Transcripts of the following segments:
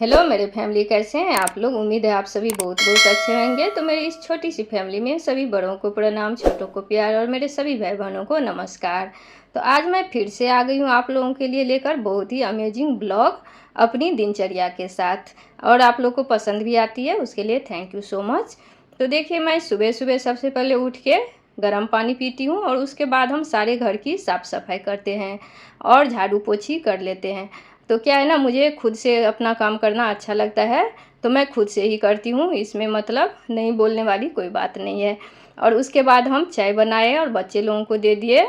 Hello मेरे family, कैसे हैं आप लोग। उम्मीद है आप सभी बहुत बहुत अच्छे होंगे। तो मेरी इस छोटी सी फैमिली में सभी बड़ों को प्रणाम, छोटों को प्यार और मेरे सभी भाई बहनों को नमस्कार। तो आज मैं फिर से आ गई हूँ आप लोगों के लिए लेकर बहुत ही अमेजिंग ब्लॉग अपनी दिनचर्या के साथ, और आप लोग को पसंद भी आती है, उसके लिए थैंक यू सो मच। तो देखिए, मैं सुबह सुबह सबसे पहले उठ के गर्म पानी पीती हूँ और उसके बाद हम सारे घर की साफ़ सफाई करते हैं और झाड़ू पोछी कर लेते हैं। तो क्या है ना, मुझे खुद से अपना काम करना अच्छा लगता है, तो मैं खुद से ही करती हूँ, इसमें मतलब नहीं बोलने वाली कोई बात नहीं है। और उसके बाद हम चाय बनाए और बच्चे लोगों को दे दिए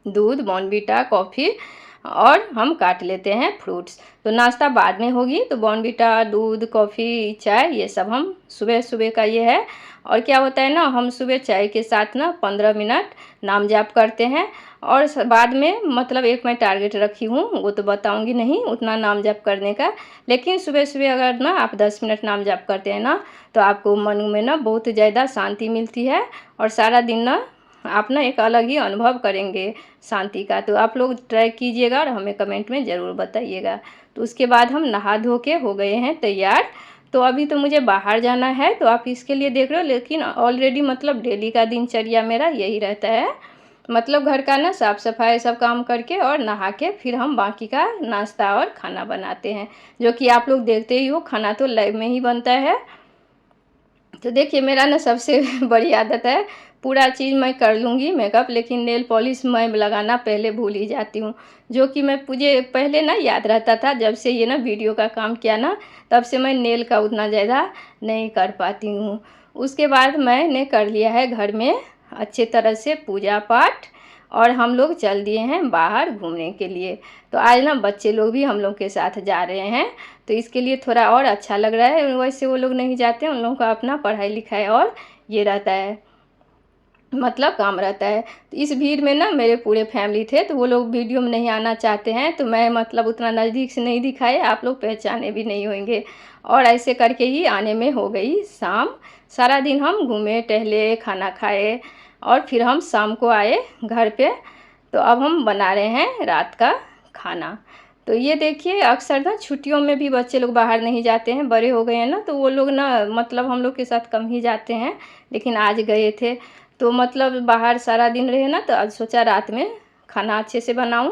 दूध, बॉर्नवीटा, कॉफ़ी, और हम काट लेते हैं फ्रूट्स। तो नाश्ता बाद में होगी, तो बॉर्नवीटा, दूध, कॉफ़ी, चाय, ये सब हम सुबह सुबह का ये है। और क्या होता है ना, हम सुबह चाय के साथ ना 15 मिनट नाम जाप करते हैं। और बाद में मतलब एक मैं टारगेट रखी हूँ, वो तो बताऊँगी नहीं उतना नाम जाप करने का, लेकिन सुबह सुबह अगर ना आप 10 मिनट नाम जाप करते हैं ना, तो आपको मन में ना बहुत ज़्यादा शांति मिलती है और सारा दिन ना आप ना एक अलग ही अनुभव करेंगे शांति का। तो आप लोग ट्राई कीजिएगा और हमें कमेंट में ज़रूर बताइएगा। तो उसके बाद हम नहा धो के हो गए हैं तैयार। तो अभी तो मुझे बाहर जाना है, तो आप इसके लिए देख रहे हो, लेकिन ऑलरेडी मतलब डेली का दिनचर्या मेरा यही रहता है। मतलब घर का ना साफ़ सफाई सब काम करके और नहा के फिर हम बाकी का नाश्ता और खाना बनाते हैं, जो कि आप लोग देखते ही हो, खाना तो लाइव में ही बनता है। तो देखिए, मेरा ना सबसे बड़ी आदत है, पूरा चीज़ मैं कर लूँगी मेकअप, लेकिन नेल पॉलिश मैं लगाना पहले भूल ही जाती हूँ, जो कि मुझे पहले ना याद रहता था। जब से ये ना वीडियो का काम किया ना, तब से मैं नेल का उतना ज़्यादा नहीं कर पाती हूँ। उसके बाद मैंने कर लिया है घर में अच्छे तरह से पूजा पाठ, और हम लोग चल दिए हैं बाहर घूमने के लिए। तो आज ना बच्चे लोग भी हम लोग के साथ जा रहे हैं, तो इसके लिए थोड़ा और अच्छा लग रहा है। वैसे वो लोग नहीं जाते, उन लोगों का अपना पढ़ाई लिखाई और ये रहता है, मतलब काम रहता है। तो इस भीड़ में ना मेरे पूरे फैमिली थे, तो वो लोग वीडियो में नहीं आना चाहते हैं, तो मैं मतलब उतना नज़दीक से नहीं दिखाए, आप लोग पहचाने भी नहीं होंगे। और ऐसे करके ही आने में हो गई शाम। सारा दिन हम घूमे टहले, खाना खाए, और फिर हम शाम को आए घर पे। तो अब हम बना रहे हैं रात का खाना। तो ये देखिए, अक्सर ना छुट्टियों में भी बच्चे लोग बाहर नहीं जाते हैं, बड़े हो गए हैं ना, तो वो लोग ना मतलब हम लोग के साथ कम ही जाते हैं, लेकिन आज गए थे। तो मतलब बाहर सारा दिन रहे ना, तो आज सोचा रात में खाना अच्छे से बनाऊं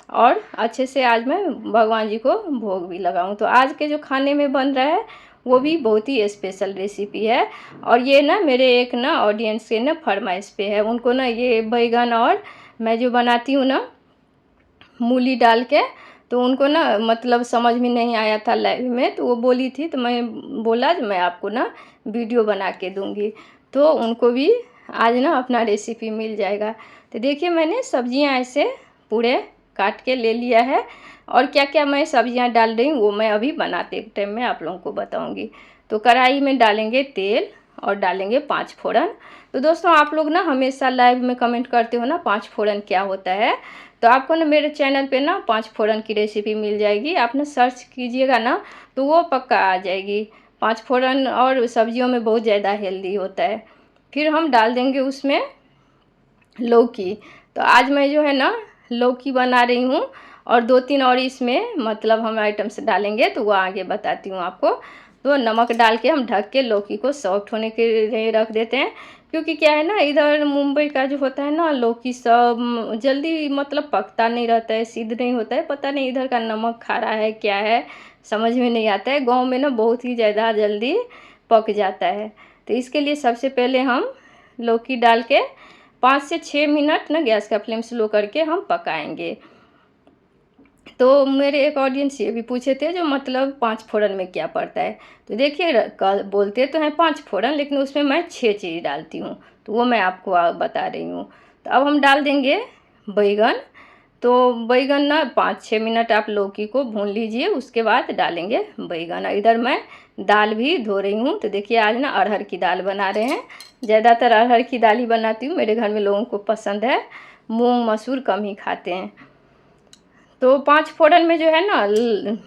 और अच्छे से आज मैं भगवान जी को भोग भी लगाऊं। तो आज के जो खाने में बन रहा है वो भी बहुत ही स्पेशल रेसिपी है, और ये ना मेरे एक ना ऑडियंस के ना फरमाइश पे है। उनको ना ये बैगन और मैं जो बनाती हूँ ना मूली डाल के, तो उनको ना मतलब समझ में नहीं आया था लाइव में, तो वो बोली थी, तो मैं बोला मैं आपको ना वीडियो बना के दूंगी, तो उनको भी आज ना अपना रेसिपी मिल जाएगा। तो देखिए, मैंने सब्जियां ऐसे पूरे काट के ले लिया है, और क्या क्या मैं सब्जियां डाल रही हूँ वो मैं अभी बनाते टाइम में आप लोगों को बताऊंगी। तो कढ़ाई में डालेंगे तेल और डालेंगे 5 फोड़न। तो दोस्तों, आप लोग ना हमेशा लाइव में कमेंट करते हो ना 5 फोड़न क्या होता है, तो आपको ना मेरे चैनल पे ना 5 फोड़न की रेसिपी मिल जाएगी। आप ना सर्च कीजिएगा ना, तो वो पक्का आ जाएगी। 5 फोड़न और सब्जियों में बहुत ज़्यादा हेल्दी होता है। फिर हम डाल देंगे उसमें लौकी। तो आज मैं जो है ना लौकी बना रही हूँ, और 2-3 और इसमें मतलब हम आइटम्स डालेंगे, तो वो आगे बताती हूँ आपको। तो नमक डाल के हम ढक के लौकी को सॉफ्ट होने के लिए रख देते हैं, क्योंकि क्या है ना, इधर मुंबई का जो होता है ना लौकी सब जल्दी मतलब पकता नहीं रहता है, सिद्ध नहीं होता है। पता नहीं इधर का नमक खारा है क्या है, समझ में नहीं आता है। गांव में ना बहुत ही ज़्यादा जल्दी पक जाता है। तो इसके लिए सबसे पहले हम लौकी डाल के 5 से 6 मिनट ना गैस का फ्लेम स्लो करके हम पकाएंगे। तो मेरे एक ऑडियंस ये भी पूछे थे, जो मतलब 5 फोड़न में क्या पड़ता है। तो देखिए, बोलते तो हैं 5 फोड़न, लेकिन उसमें मैं 6 चीज़ डालती हूँ, तो वो मैं आपको बता रही हूँ। तो अब हम डाल देंगे बैगन। तो बैगन ना 5-6 मिनट आप लौकी को भून लीजिए, उसके बाद डालेंगे बैगन। इधर मैं दाल भी धो रही हूँ। तो देखिए, आज ना अरहर की दाल बना रहे हैं। ज़्यादातर अरहर की दाल ही बनाती हूँ, मेरे घर में लोगों को पसंद है, मूंग मसूर कम ही खाते हैं। तो 5 फोड़न में जो है ना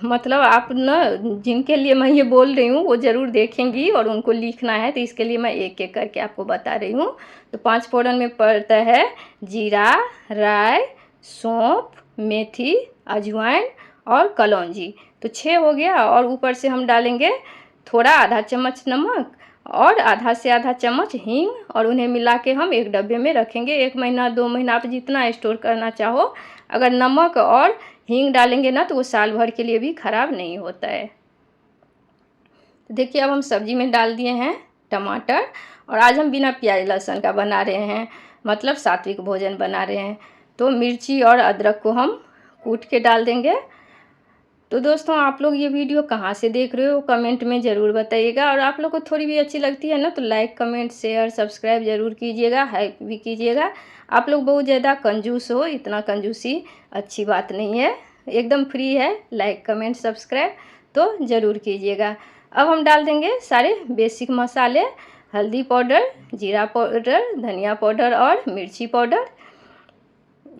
मतलब आप ना जिनके लिए मैं ये बोल रही हूँ वो ज़रूर देखेंगी और उनको लिखना है, तो इसके लिए मैं एक एक करके आपको बता रही हूँ। तो 5 फोड़न में पड़ता है जीरा, राई, सौंफ, मेथी, अजवाइन और कलौंजी। तो 6 हो गया। और ऊपर से हम डालेंगे थोड़ा आधा चम्मच नमक और आधा से आधा चम्मच हींग, और उन्हें मिला के हम एक डब्बे में रखेंगे 1 महीना 2 महीना, आप जितना स्टोर करना चाहो। अगर नमक और हींग डालेंगे ना तो वो साल भर के लिए भी ख़राब नहीं होता है। देखिए अब हम सब्जी में डाल दिए हैं टमाटर, और आज हम बिना प्याज लहसुन का बना रहे हैं, मतलब सात्विक भोजन बना रहे हैं। तो मिर्ची और अदरक को हम कूट के डाल देंगे। तो दोस्तों आप लोग ये वीडियो कहाँ से देख रहे हो कमेंट में ज़रूर बताइएगा, और आप लोग को थोड़ी भी अच्छी लगती है ना तो लाइक कमेंट शेयर सब्सक्राइब ज़रूर कीजिएगा, हाइप भी कीजिएगा। आप लोग बहुत ज़्यादा कंजूस हो, इतना कंजूसी अच्छी बात नहीं है, एकदम फ्री है। लाइक कमेंट सब्सक्राइब तो ज़रूर कीजिएगा। अब हम डाल देंगे सारे बेसिक मसाले, हल्दी पाउडर, जीरा पाउडर, धनिया पाउडर और मिर्ची पाउडर।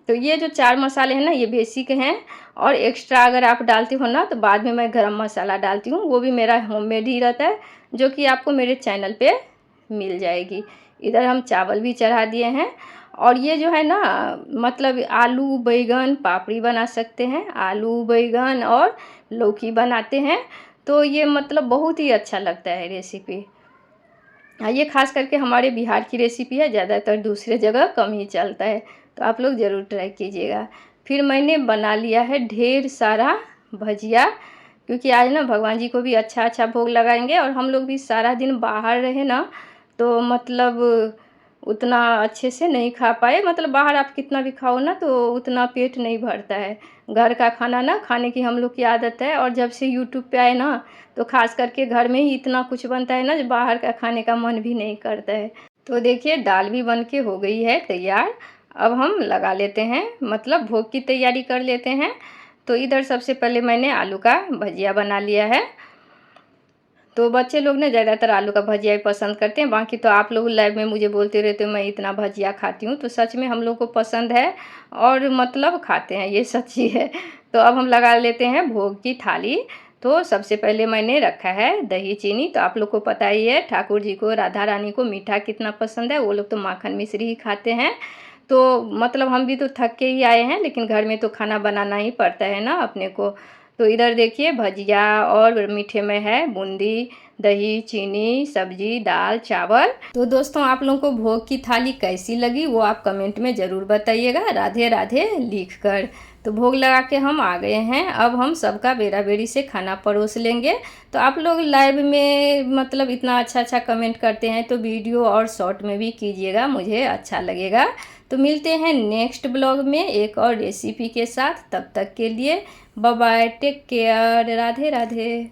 तो ये जो 4 मसाले हैं ना ये बेसिक हैं, और एक्स्ट्रा अगर आप डालते हो ना तो बाद में मैं गरम मसाला डालती हूँ, वो भी मेरा होममेड ही रहता है, जो कि आपको मेरे चैनल पे मिल जाएगी। इधर हम चावल भी चढ़ा दिए हैं, और ये जो है ना मतलब आलू बैगन पापड़ी बना सकते हैं, आलू बैगन और लौकी बनाते हैं, तो ये मतलब बहुत ही अच्छा लगता है रेसिपी। ये खास करके हमारे बिहार की रेसिपी है, ज़्यादातर दूसरे जगह कम ही चलता है, तो आप लोग ज़रूर ट्राई कीजिएगा। फिर मैंने बना लिया है ढेर सारा भजिया, क्योंकि आज ना भगवान जी को भी अच्छा अच्छा भोग लगाएंगे, और हम लोग भी सारा दिन बाहर रहे ना तो मतलब उतना अच्छे से नहीं खा पाए। मतलब बाहर आप कितना भी खाओ ना तो उतना पेट नहीं भरता है। घर का खाना ना खाने की हम लोग की आदत है, और जब से यूट्यूब पे आए ना तो खास करके घर में ही इतना कुछ बनता है ना जो बाहर का खाने का मन भी नहीं करता है। तो देखिए दाल भी बन के हो गई है तैयार। अब हम लगा लेते हैं, मतलब भोग की तैयारी कर लेते हैं। तो इधर सबसे पहले मैंने आलू का भजिया बना लिया है। तो बच्चे लोग ने ज़्यादातर आलू का भजिया ही पसंद करते हैं, बाकी तो आप लोग लाइव में मुझे बोलते रहते हो मैं इतना भजिया खाती हूँ, तो सच में हम लोग को पसंद है और मतलब खाते हैं, ये सच्ची है। तो अब हम लगा लेते हैं भोग की थाली। तो सबसे पहले मैंने रखा है दही चीनी। तो आप लोग को पता ही है ठाकुर जी को राधा रानी को मीठा कितना पसंद है, वो लोग तो माखन मिश्री ही खाते हैं। तो मतलब हम भी तो थक के ही आए हैं, लेकिन घर में तो खाना बनाना ही पड़ता है ना अपने को। तो इधर देखिए भजिया, और मीठे में है बूंदी, दही, चीनी, सब्जी, दाल, चावल। तो दोस्तों आप लोगों को भोग की थाली कैसी लगी वो आप कमेंट में ज़रूर बताइएगा, राधे राधे लिख कर। तो भोग लगा के हम आ गए हैं, अब हम सबका बेरा बेरी से खाना परोस लेंगे। तो आप लोग लाइव में मतलब इतना अच्छा अच्छा कमेंट करते हैं, तो वीडियो और शॉर्ट में भी कीजिएगा, मुझे अच्छा लगेगा। तो मिलते हैं नेक्स्ट ब्लॉग में एक और रेसिपी के साथ, तब तक के लिए bye bye, take care, Radhe Radhe.